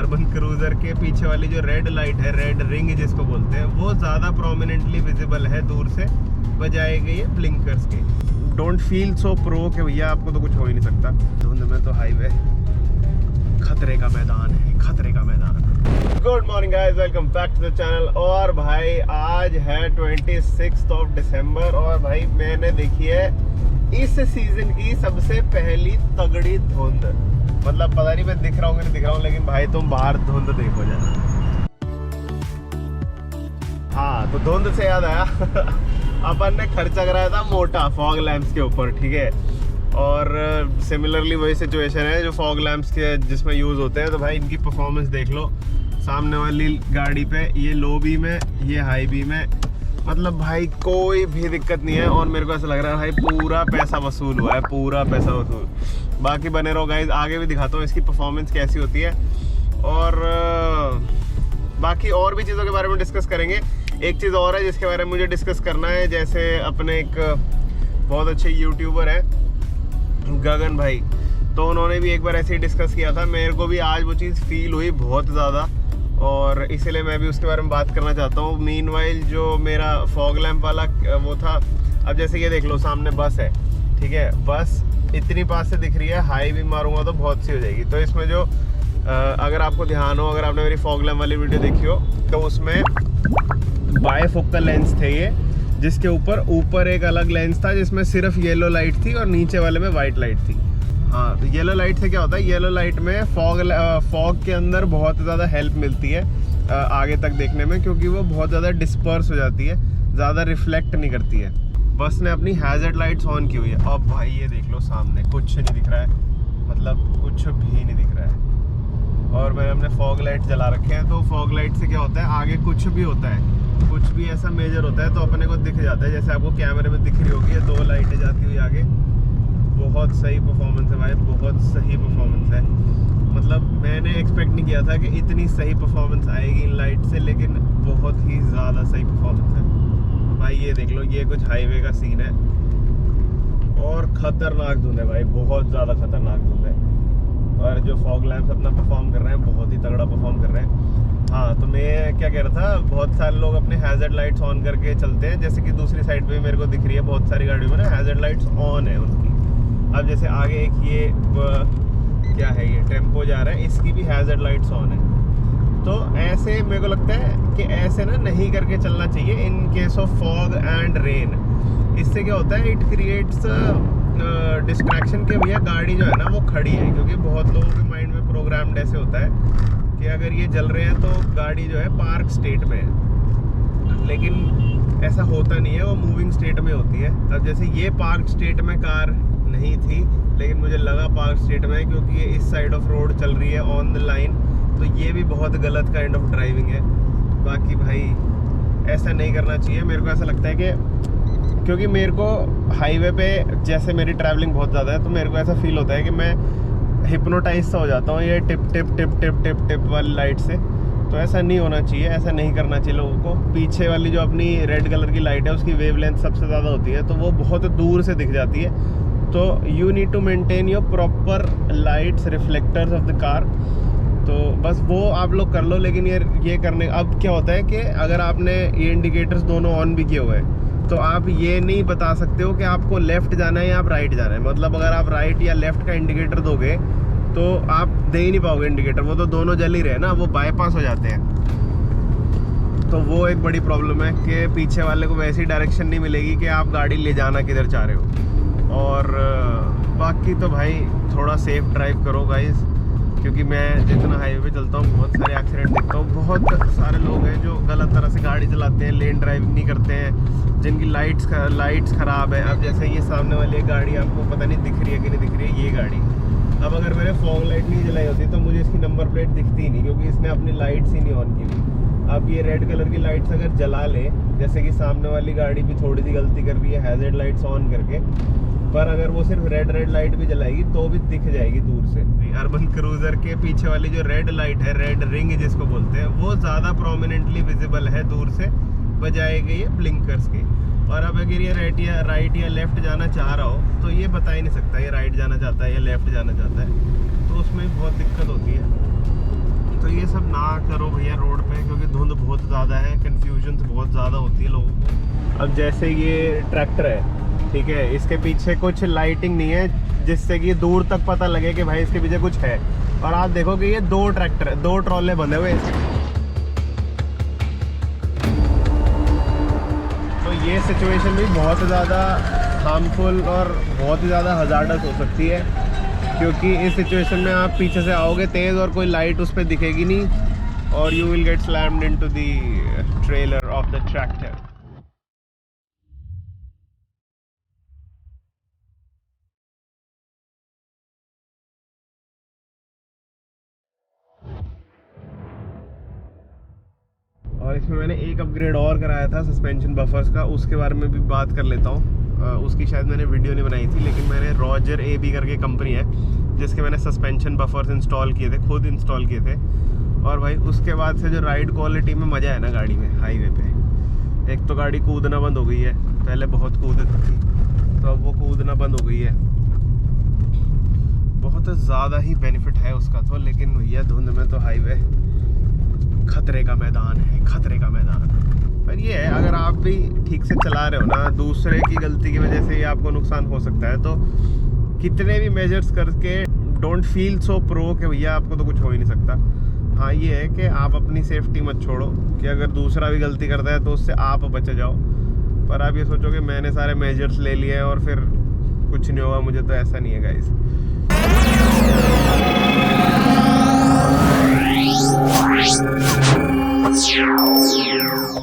Urban cruiser के पीछे वाली जो रेड लाइट है, रेड रिंग जिसको बोलते हैं, वो ज़्यादा प्रोमिनेंटली विजिबल है दूर से बजाए गए ये ब्लिंकर्स के। डोंट फील सो प्रो कि भैया आपको तो कुछ हो ही नहीं सकता। धुंध में तो हाईवे खतरे का मैदान है, खतरे का मैदान। Good morning guys, welcome back to the channel. और भाई आज है 26 दिसंबर और भाई मैंने देखी है इस सीजन की सबसे पहली तगड़ी धुंध। मतलब पता नहीं मैं दिख रहा हूँ कि नहीं दिख रहा हूँ, लेकिन भाई तुम बाहर धुंध देखो जरा। हाँ तो धुंध से याद आया अपन ने खर्चा कराया था मोटा फॉग लैंप्स के ऊपर, ठीक है। और सिमिलरली वही सिचुएशन है जो फॉग लैंप्स के जिसमें यूज़ होते हैं। तो भाई इनकी परफॉर्मेंस देख लो, सामने वाली गाड़ी पे ये लो बीम है, ये हाई बीम है। मतलब भाई कोई भी दिक्कत नहीं है और मेरे को ऐसा लग रहा है भाई पूरा पैसा वसूल हुआ है, पूरा पैसा वसूल। बाकी बने रहो गाइस, आगे भी दिखाता हूँ इसकी परफॉर्मेंस कैसी होती है और बाकी और भी चीज़ों के बारे में डिस्कस करेंगे। एक चीज़ और है जिसके बारे में मुझे डिस्कस करना है, जैसे अपने एक बहुत अच्छे यूट्यूबर हैं गगन भाई, तो उन्होंने भी एक बार ऐसे ही डिस्कस किया था। मेरे को भी आज वो चीज़ फील हुई बहुत ज़्यादा और इसीलिए मैं भी उसके बारे में बात करना चाहता हूँ। मीनवाइल जो मेरा फॉग लैंप वाला वो था, अब जैसे ये देख लो सामने बस है, ठीक है। बस इतनी पास से दिख रही है, हाई भी मारूंगा तो बहुत सी हो जाएगी। तो इसमें जो अगर आपको ध्यान हो, अगर आपने मेरी फॉग लैंप वाली वीडियो देखी हो तो उसमें बायफोकल लेंस थे ये, जिसके ऊपर एक अलग लेंस था जिसमें सिर्फ येलो लाइट थी और नीचे वाले में वाइट लाइट थी। हाँ तो येलो लाइट से क्या होता है, येलो लाइट में फॉग के अंदर बहुत ज़्यादा हेल्प मिलती है आगे तक देखने में, क्योंकि वो बहुत ज़्यादा डिस्पर्स हो जाती है, ज़्यादा रिफ्लेक्ट नहीं करती है। बस ने अपनी हैजर्ड लाइट्स ऑन की हुई है। अब भाई ये देख लो सामने कुछ नहीं दिख रहा है, मतलब कुछ भी नहीं दिख रहा है। और मैंने अपने फॉग लाइट जला रखे हैं, तो फॉग लाइट से क्या होता है, आगे कुछ भी होता है, कुछ भी ऐसा मेजर होता है तो अपने को दिख जाता है। जैसे आपको कैमरे में दिख रही होगी ये 2 लाइटें जाती हुई आगे। बहुत सही परफॉर्मेंस है भाई, बहुत सही परफॉर्मेंस है। मतलब मैंने एक्सपेक्ट नहीं किया था कि इतनी सही परफॉर्मेंस आएगी इन लाइट से, लेकिन बहुत ही ज़्यादा सही परफॉर्मेंस है भाई। ये देख लो, ये कुछ हाईवे का सीन है और खतरनाक धुंध है भाई, बहुत ज़्यादा खतरनाक धुंध है। और जो फॉग लैंप्स अपना परफॉर्म कर रहे हैं बहुत ही तगड़ा परफॉर्म कर रहे हैं। हाँ तो मैं क्या कह रहा था, बहुत सारे लोग अपने हैजर्ड लाइट्स ऑन करके चलते हैं, जैसे कि दूसरी साइड पे मेरे को दिख रही है बहुत सारी गाड़ियों में ना हैजर्ड लाइट्स ऑन है उनकी। अब जैसे आगे एक ये क्या है, ये टेम्पो जा रहा है, इसकी भी हैजर्ड लाइट्स ऑन है। तो ऐसे मेरे को लगता है कि ऐसे ना नहीं करके चलना चाहिए in case of fog and rain. इससे क्या होता है, इट क्रिएट्स डिस्ट्रैक्शन के भैया गाड़ी जो है ना वो खड़ी है, क्योंकि बहुत लोगों के माइंड में प्रोग्राम्ड ऐसे होता है कि अगर ये जल रहे हैं तो गाड़ी जो है पार्क स्टेट में है, लेकिन ऐसा होता नहीं है, वो मूविंग स्टेट में होती है। अब जैसे ये पार्क स्टेट में कार नहीं थी, लेकिन मुझे लगा पार्क स्टेट में, क्योंकि ये इस साइड ऑफ रोड चल रही है ऑन द लाइन, तो ये भी बहुत गलत काइंड ऑफ ड्राइविंग है। बाकी भाई ऐसा नहीं करना चाहिए, मेरे को ऐसा लगता है कि क्योंकि मेरे को हाईवे पे जैसे मेरी ट्रैवलिंग बहुत ज़्यादा है, तो मेरे को ऐसा फील होता है कि मैं हिप्नोटाइज सा हो जाता हूँ ये tip tip tip tip tip tip वाली लाइट से। तो ऐसा नहीं होना चाहिए, ऐसा नहीं करना चाहिए लोगों को। पीछे वाली जो अपनी रेड कलर की लाइट है उसकी वेवलेंथ सबसे ज़्यादा होती है, तो वो बहुत दूर से दिख जाती है। तो you need to maintain your proper lights reflectors of the car. तो बस वो आप लोग कर लो, लेकिन ये करने अब क्या होता है कि अगर आपने ये इंडिकेटर्स दोनों ऑन भी किए हुए हैं तो आप ये नहीं बता सकते हो कि आपको लेफ़्ट जाना है या आप राइट जाना है। मतलब अगर आप राइट या लेफ़्ट का इंडिकेटर दोगे तो आप दे ही नहीं पाओगे इंडिकेटर, वो तो दोनों जल ही रहे ना, वो बाईपास हो जाते हैं। तो वो एक बड़ी प्रॉब्लम है कि पीछे वाले को वैसी डायरेक्शन नहीं मिलेगी कि आप गाड़ी ले जाना किधर चाह रहे हो। और बाकी तो भाई थोड़ा सेफ ड्राइव करो गाइस, क्योंकि मैं जितना हाईवे पे चलता हूँ बहुत सारे एक्सीडेंट देखता हूँ। बहुत सारे लोग हैं जो गलत तरह से गाड़ी चलाते हैं, लेन ड्राइविंग नहीं करते हैं, जिनकी लाइट्स ख़राब है। अब जैसे ये सामने वाली गाड़ी आपको पता नहीं दिख रही है कि नहीं दिख रही है, ये गाड़ी। अब अगर मैंने फॉग लाइट नहीं जलाई होती तो मुझे इसकी नंबर प्लेट दिखती ही नहीं, क्योंकि इसने अपनी लाइट्स ही नहीं ऑन की हुई। अब ये रेड कलर की लाइट्स अगर जला ले, जैसे कि सामने वाली गाड़ी भी थोड़ी सी गलती कर रही है हैजर्ड लाइट्स ऑन करके, पर अगर वो सिर्फ रेड लाइट भी जलाएगी तो भी दिख जाएगी दूर से। अर्बन क्रूजर के पीछे वाली जो रेड लाइट है, रेड रिंग जिसको बोलते हैं, वो ज़्यादा प्रोमिनेंटली विजिबल है दूर से बजाए गए ये ब्लिंकर्स के। और अब अगर ये राइट या लेफ्ट जाना चाह रहा हो तो ये बता ही नहीं सकता ये राइट जाना चाहता है या लेफ्ट जाना चाहता है, तो उसमें बहुत दिक्कत होती है। तो ये करो भैया रोड पे, क्योंकि धुंध बहुत ज़्यादा है, कन्फ्यूजन बहुत ज़्यादा होती है लोगों को। अब जैसे ये ट्रैक्टर है, ठीक है, इसके पीछे कुछ लाइटिंग नहीं है जिससे कि दूर तक पता लगे कि भाई इसके पीछे कुछ है। और आप देखो कि ये दो ट्रॉले बंधे हुए हैं। तो ये सिचुएशन भी बहुत ज़्यादा हार्मफुल और बहुत ही ज़्यादा हज़ार्डस हो सकती है, क्योंकि इस सिचुएशन में आप पीछे से आओगे तेज़ और कोई लाइट उस पर दिखेगी नहीं और you will get slammed into the trailer of the tractor. और इसमें मैंने एक अपग्रेड और कराया था सस्पेंशन बफर्स का, उसके बारे में भी बात कर लेता हूँ। उसकी शायद मैंने वीडियो नहीं बनाई थी, लेकिन मैंने रॉजर AB करके कंपनी है जिसके मैंने सस्पेंशन बफर्स इंस्टॉल किए थे, खुद इंस्टॉल किए थे। और भाई उसके बाद से जो राइड क्वालिटी में मज़ा है ना गाड़ी में, हाईवे पे, एक तो गाड़ी कूदना बंद हो गई है, पहले बहुत कूदती थी तो अब वो कूदना बंद हो गई है, बहुत ज़्यादा ही बेनिफिट है उसका तो। लेकिन भैया धुंध में तो हाईवे खतरे का मैदान है, खतरे का मैदान। पर ये है, अगर आप भी ठीक से चला रहे हो ना, दूसरे की गलती की वजह से ही आपको नुकसान हो सकता है। तो कितने भी मेजर्स करके डोंट फील सो प्रो कि भैया आपको तो कुछ हो ही नहीं सकता। हाँ ये है कि आप अपनी सेफ्टी मत छोड़ो, कि अगर दूसरा भी गलती करता है तो उससे आप बच जाओ। पर आप ये सोचो कि मैंने सारे मेजर्स ले लिए और फिर कुछ नहीं होगा मुझे, तो ऐसा नहीं है गाइस।